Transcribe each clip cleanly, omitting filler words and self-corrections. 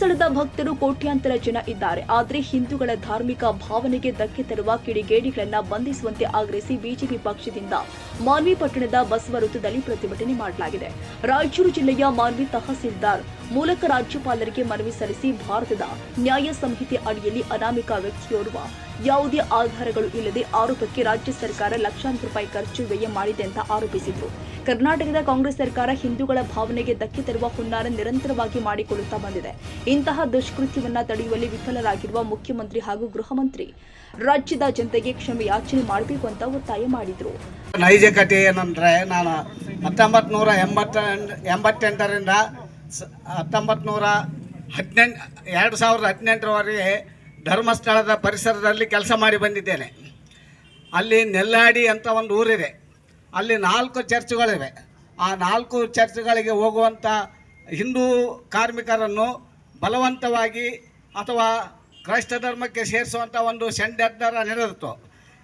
ಧರ್ಮಸ್ಥಳದ ಭಕ್ತರು ಕೋಟ್ಯಾಂತರ ಜನ ಇದ್ದಾರೆ. ಆದರೆ ಹಿಂದೂಗಳ ಧಾರ್ಮಿಕ ಭಾವನೆಗೆ ಧಕ್ಕೆ ತರುವ ಕಿಡಿಗೇಡಿಗಳನ್ನು ಬಂಧಿಸುವಂತೆ ಆಗ್ರಹಿಸಿ ಬಿಜೆಪಿ ಪಕ್ಷದಿಂದ ಮಾನ್ವಿ ಪಟ್ಟಣದ ಬಸವ ವೃತ್ತದಲ್ಲಿ ಪ್ರತಿಭಟನೆ ಮಾಡಲಾಗಿದೆ. ರಾಯಚೂರು ಜಿಲ್ಲೆಯ ಮಾನ್ವಿ ತಹಸೀಲ್ದಾರ್ ಮೂಲಕ ರಾಜ್ಯಪಾಲರಿಗೆ ಮನವಿ ಸಲ್ಲಿಸಿ ಭಾರತದ ನ್ಯಾಯ ಸಂಹಿತೆ ಅಡಿಯಲ್ಲಿ ಅನಾಮಿಕ ವ್ಯಕ್ತಿಯೋರ್ವ ಯಾವುದೇ ಆಧಾರಗಳು ಇಲ್ಲದೆ ಆರೋಪಕ್ಕೆ ರಾಜ್ಯ ಸರ್ಕಾರ ಲಕ್ಷಾಂತರ ರೂಪಾಯಿ ಖರ್ಚು ವ್ಯಯ ಮಾಡಿದೆ ಅಂತ ಆರೋಪಿಸಿದರು. ಕರ್ನಾಟಕದ ಕಾಂಗ್ರೆಸ್ ಸರ್ಕಾರ ಹಿಂದೂಗಳ ಭಾವನೆಗೆ ಧಕ್ಕೆ ತರುವ ಹುನ್ನಾರ ನಿರಂತರವಾಗಿ ಮಾಡಿಕೊಳ್ಳುತ್ತಾ ಬಂದಿದೆ. ಇಂತಹ ದುಷ್ಕೃತ್ಯವನ್ನ ತಡೆಯುವಲ್ಲಿ ವಿಫಲರಾಗಿರುವ ಮುಖ್ಯಮಂತ್ರಿ ಹಾಗೂ ಗೃಹ ಮಂತ್ರಿ ರಾಜ್ಯದ ಜನತೆಗೆ ಕ್ಷಮೆ ಯಾಚನೆ ಮಾಡಬೇಕು ಅಂತ ಒತ್ತಾಯ ಮಾಡಿದರು. ನೈಜ ಕಥೆ ಏನಂದ್ರೆ, ನಾನು 1988ರಿಂದ 2018ರವರೆಗೆ ಧರ್ಮಸ್ಥಳದ ಪರಿಸರದಲ್ಲಿ ಕೆಲಸ ಮಾಡಿ ಬಂದಿದ್ದೇನೆ. ಅಲ್ಲಿ ನೆಲ್ಲಾಡಿ ಅಂತ ಒಂದು ಊರಿದೆ. ಅಲ್ಲಿ 4 ಚರ್ಚ್ಗಳಿವೆ. ಆ 4 ಚರ್ಚ್ಗಳಿಗೆ ಹೋಗುವಂಥ ಹಿಂದೂ ಕಾರ್ಮಿಕರನ್ನು ಬಲವಂತವಾಗಿ ಅಥವಾ ಕ್ರೈಸ್ತ ಧರ್ಮಕ್ಕೆ ಸೇರಿಸುವಂಥ ಒಂದು ಷಡ್ಯಂತರ ನಡೆದಿತ್ತು.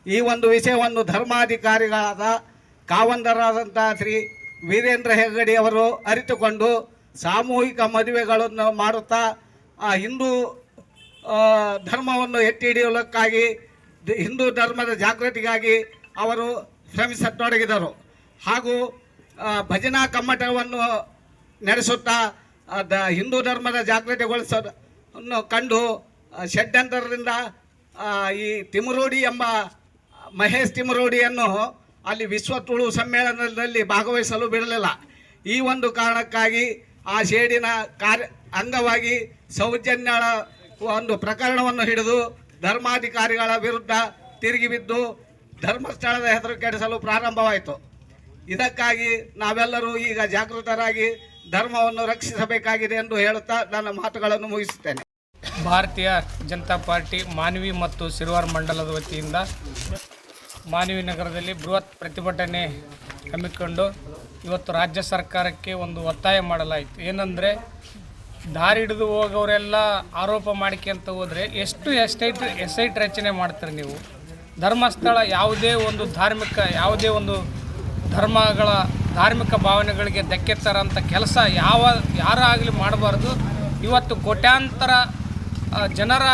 ಈ ಒಂದು ವಿಷಯವನ್ನು ಧರ್ಮಾಧಿಕಾರಿಗಳಾದ ಕಾವಂದರಾದಂಥ ಶ್ರೀ ವೀರೇಂದ್ರ ಹೆಗ್ಗಡಿ ಅವರು ಅರಿತುಕೊಂಡು ಸಾಮೂಹಿಕ ಮದುವೆಗಳನ್ನು ಮಾಡುತ್ತಾ ಹಿಂದೂ ಧರ್ಮವನ್ನು ಎತ್ತಿ ಹಿಡಿಯುವುದಕ್ಕಾಗಿ, ಹಿಂದೂ ಧರ್ಮದ ಜಾಗೃತಿಗಾಗಿ ಅವರು ಶ್ರಮಿಸತೊಡಗಿದರು. ಹಾಗೂ ಭಜನಾ ಕಮ್ಮಟವನ್ನು ನಡೆಸುತ್ತಾ ಹಿಂದೂ ಧರ್ಮದ ಜಾಗೃತಿಗೊಳಿಸೋದನ್ನು ಕಂಡು ಷಡ್ಯಂತರದಿಂದ ಈ ತಿಮರೋಡಿ ಎಂಬ ಮಹೇಶ್ ತಿಮರೋಡಿಯನ್ನು ಅಲ್ಲಿ ವಿಶ್ವ ತುಳು ಸಮ್ಮೇಳನದಲ್ಲಿ ಭಾಗವಹಿಸಲು ಬಿಡಲಿಲ್ಲ. ಈ ಒಂದು ಕಾರಣಕ್ಕಾಗಿ ಆ ಸೇಡಿನ ಅಂಗವಾಗಿ ಸೌಜನ್ಯಳ ಒಂದು ಪ್ರಕರಣವನ್ನು ಹಿಡಿದು ಧರ್ಮಾಧಿಕಾರಿಗಳ ವಿರುದ್ಧ ತಿರುಗಿ ಬಿದ್ದು ಧರ್ಮಸ್ಥಳದ ಹೆಸರು ಕೆಡಿಸಲು ಪ್ರಾರಂಭವಾಯಿತು. ಇದಕ್ಕಾಗಿ ನಾವೆಲ್ಲರೂ ಈಗ ಜಾಗೃತರಾಗಿ ಧರ್ಮವನ್ನು ರಕ್ಷಿಸಬೇಕಾಗಿದೆ ಎಂದು ಹೇಳುತ್ತಾ ನನ್ನ ಮಾತುಗಳನ್ನು ಮುಗಿಸುತ್ತೇನೆ. ಭಾರತೀಯ ಜನತಾ ಪಾರ್ಟಿ ಮಾನ್ವಿ ಮತ್ತು ಸಿರುವಾರ್ ಮಂಡಲದ ವತಿಯಿಂದ ಮಾನ್ವಿ ನಗರದಲ್ಲಿ ಬೃಹತ್ ಪ್ರತಿಭಟನೆ ಹಮ್ಮಿಕೊಂಡು ಇವತ್ತು ರಾಜ್ಯ ಸರ್ಕಾರಕ್ಕೆ ಒಂದು ಒತ್ತಾಯ ಮಾಡಲಾಯಿತು. ಏನಂದರೆ, ದಾರಿ ಹಿಡಿದು ಹೋಗೋರೆಲ್ಲ ಆರೋಪ ಮಾಡ್ಕೊಂತ ಹೋದರೆ ಎಷ್ಟು ಎಸ್ಐಟ್ ರಚನೆ ಮಾಡ್ತಾರೆ ನೀವು? ಧರ್ಮಸ್ಥಳ ಯಾವುದೇ ಒಂದು ಯಾವುದೇ ಒಂದು ಧಾರ್ಮಿಕ ಭಾವನೆಗಳಿಗೆ ಧಕ್ಕೆ ತರೋಂಥ ಕೆಲಸ ಯಾರಾಗಲಿ ಮಾಡಬಾರ್ದು. ಇವತ್ತು ಕೋಟ್ಯಾಂತರ ಜನರ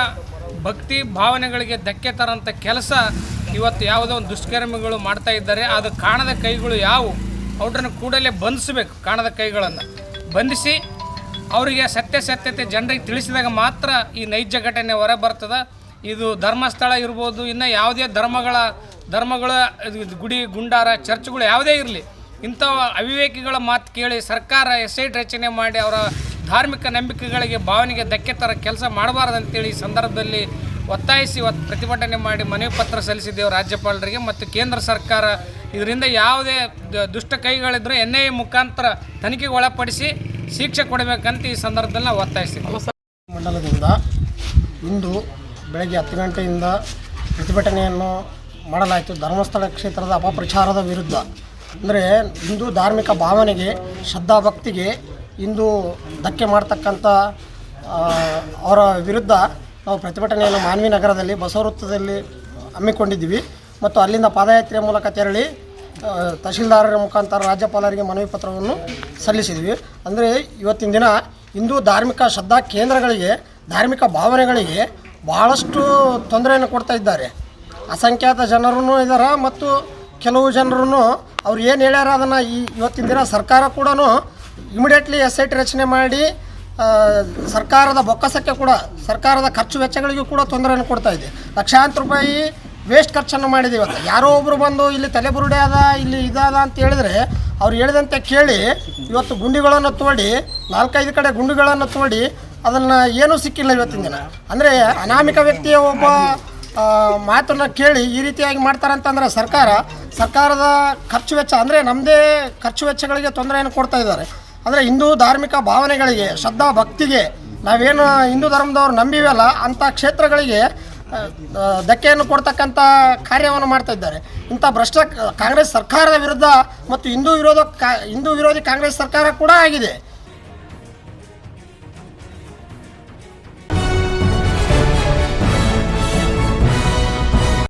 ಭಕ್ತಿ ಭಾವನೆಗಳಿಗೆ ಧಕ್ಕೆ ತರೋಂಥ ಕೆಲಸ ಇವತ್ತು ಯಾವುದೋ ಒಂದು ದುಷ್ಕರ್ಮಿಗಳು ಮಾಡ್ತಾ ಇದ್ದಾರೆ. ಅದು ಕಾಣದ ಕೈಗಳು ಅವ್ರನ್ನ ಕೂಡಲೇ ಬಂಧಿಸಬೇಕು. ಕಾಣದ ಕೈಗಳನ್ನು ಬಂಧಿಸಿ ಅವರಿಗೆ ಸತ್ಯತೆ ಜನರಿಗೆ ತಿಳಿಸಿದಾಗ ಮಾತ್ರ ಈ ನೈಜ ಘಟನೆ ಹೊರ ಬರ್ತದೆ. ಇದು ಧರ್ಮಸ್ಥಳ ಇರ್ಬೋದು, ಇನ್ನು ಯಾವುದೇ ಧರ್ಮಗಳ ಗುಡಿ ಗುಂಡಾರ ಚರ್ಚ್ಗಳು ಯಾವುದೇ ಇರಲಿ, ಇಂಥ ಅವಿವೇಕಿಗಳ ಮಾತು ಕೇಳಿ ಸರ್ಕಾರ ಎಸ್ಐಟ್ ರಚನೆ ಮಾಡಿ ಅವರ ಧಾರ್ಮಿಕ ನಂಬಿಕೆಗಳಿಗೆ ಭಾವನೆಗೆ ಧಕ್ಕೆ ತರ ಕೆಲಸ ಮಾಡಬಾರ್ದಂತೇಳಿ ಈ ಸಂದರ್ಭದಲ್ಲಿ ಒತ್ತಾಯಿಸಿ ಪ್ರತಿಭಟನೆ ಮಾಡಿ ಮನವಿ ಪತ್ರ ಸಲ್ಲಿಸಿದ್ದೇವೆ ರಾಜ್ಯಪಾಲರಿಗೆ. ಮತ್ತು ಕೇಂದ್ರ ಸರ್ಕಾರ ಇದರಿಂದ ಯಾವುದೇ ದುಷ್ಟ ಕೈಗಳಿದ್ರೂ NIA ಮುಖಾಂತರ ತನಿಖೆಗೆ ಒಳಪಡಿಸಿ ಶಿಕ್ಷೆ ಕೊಡಬೇಕಂತ ಈ ಸಂದರ್ಭದಲ್ಲಿ ನಾವು ಒತ್ತಾಯಿಸಿದ್ದೇವೆ. ಮಂಡಲದಿಂದ ಇಂದು ಬೆಳಗ್ಗೆ 10 ಗಂಟೆಯಿಂದ ಪ್ರತಿಭಟನೆಯನ್ನು ಮಾಡಲಾಯಿತು. ಧರ್ಮಸ್ಥಳ ಕ್ಷೇತ್ರದ ಅಪಪ್ರಚಾರದ ವಿರುದ್ಧ, ಅಂದರೆ ಹಿಂದೂ ಧಾರ್ಮಿಕ ಭಾವನೆಗೆ, ಶ್ರದ್ಧಾ ಭಕ್ತಿಗೆ ಇಂದು ಧಕ್ಕೆ ಮಾಡ್ತಕ್ಕಂಥ ಅವರ ವಿರುದ್ಧ ನಾವು ಪ್ರತಿಭಟನೆಯನ್ನು ಮಾನ್ವಿ ನಗರದಲ್ಲಿ ಬಸವ ವೃತ್ತದಲ್ಲಿ ಹಮ್ಮಿಕೊಂಡಿದ್ದೀವಿ. ಮತ್ತು ಅಲ್ಲಿಂದ ಪಾದಯಾತ್ರೆಯ ಮೂಲಕ ತೆರಳಿ ತಹಶೀಲ್ದಾರರ ಮುಖಾಂತರ ರಾಜ್ಯಪಾಲರಿಗೆ ಮನವಿ ಪತ್ರವನ್ನು ಸಲ್ಲಿಸಿದ್ವಿ. ಅಂದರೆ ಇವತ್ತಿನ ದಿನ ಹಿಂದೂ ಧಾರ್ಮಿಕ ಶ್ರದ್ಧಾ ಕೇಂದ್ರಗಳಿಗೆ, ಧಾರ್ಮಿಕ ಭಾವನೆಗಳಿಗೆ ಭಾಳಷ್ಟು ತೊಂದರೆಯನ್ನು ಕೊಡ್ತಾ ಇದ್ದಾರೆ. ಅಸಂಖ್ಯಾತ ಜನರೂ ಇದ್ದಾರೆ ಮತ್ತು ಕೆಲವು ಜನರು ಅವ್ರು ಏನು ಹೇಳ್ಯಾರ ಅದನ್ನು ಇವತ್ತಿನ ದಿನ ಸರ್ಕಾರ ಕೂಡ ಇಮಿಡಿಯೇಟ್ಲಿ SIT ರಚನೆ ಮಾಡಿ ಸರ್ಕಾರದ ಬೊಕ್ಕಸಕ್ಕೆ ಕೂಡ, ಸರ್ಕಾರದ ಖರ್ಚು ವೆಚ್ಚಗಳಿಗೂ ಕೂಡ ತೊಂದರೆಯನ್ನು ಕೊಡ್ತಾ ಇದೆ. ಲಕ್ಷಾಂತರ ರೂಪಾಯಿ ವೇಸ್ಟ್ ಖರ್ಚನ್ನು ಮಾಡಿದೆ. ಇವತ್ತು ಯಾರೋ ಒಬ್ಬರು ಬಂದು ಇಲ್ಲಿ ತಲೆಬುರುಡೆ ಅದ, ಇಲ್ಲಿ ಇದಾದ ಅಂತ ಹೇಳಿದರೆ ಅವ್ರು ಹೇಳಿದಂತೆ ಕೇಳಿ ಇವತ್ತು ಗುಂಡಿಗಳನ್ನು ತೋಡಿ 4-5 ಕಡೆ ಗುಂಡಿಗಳನ್ನು ತೋಡಿ ಅದನ್ನು ಏನೂ ಸಿಕ್ಕಿಲ್ಲ ಇವತ್ತಿನ ದಿನ. ಅಂದರೆ ಅನಾಮಿಕ ವ್ಯಕ್ತಿಯ ಒಬ್ಬ ಮಾತನ್ನು ಕೇಳಿ ಈ ರೀತಿಯಾಗಿ ಮಾಡ್ತಾರಂತಂದರೆ ಸರ್ಕಾರದ ಖರ್ಚು ವೆಚ್ಚ, ಅಂದರೆ ನಮ್ಮದೇ ಖರ್ಚು ವೆಚ್ಚಗಳಿಗೆ ತೊಂದರೆಯನ್ನು ಕೊಡ್ತಾ ಇದ್ದಾರೆ. ಅಂದರೆ ಹಿಂದೂ ಧಾರ್ಮಿಕ ಭಾವನೆಗಳಿಗೆ, ಶ್ರದ್ಧಾ ಭಕ್ತಿಗೆ, ನಾವೇನು ಹಿಂದೂ ಧರ್ಮದವ್ರು ನಂಬಿವಲ್ಲ ಅಂಥ ಕ್ಷೇತ್ರಗಳಿಗೆ ಧಕ್ಕೆಯನ್ನು ಕೊಡ್ತಕ್ಕಂಥ ಕಾರ್ಯವನ್ನು ಮಾಡ್ತಾ ಇದ್ದಾರೆ. ಇಂಥ ಕಾಂಗ್ರೆಸ್ ಸರ್ಕಾರದ ವಿರುದ್ಧ ಮತ್ತು ಹಿಂದೂ ವಿರೋಧಿ ಕಾಂಗ್ರೆಸ್ ಸರ್ಕಾರ ಕೂಡ ಆಗಿದೆ.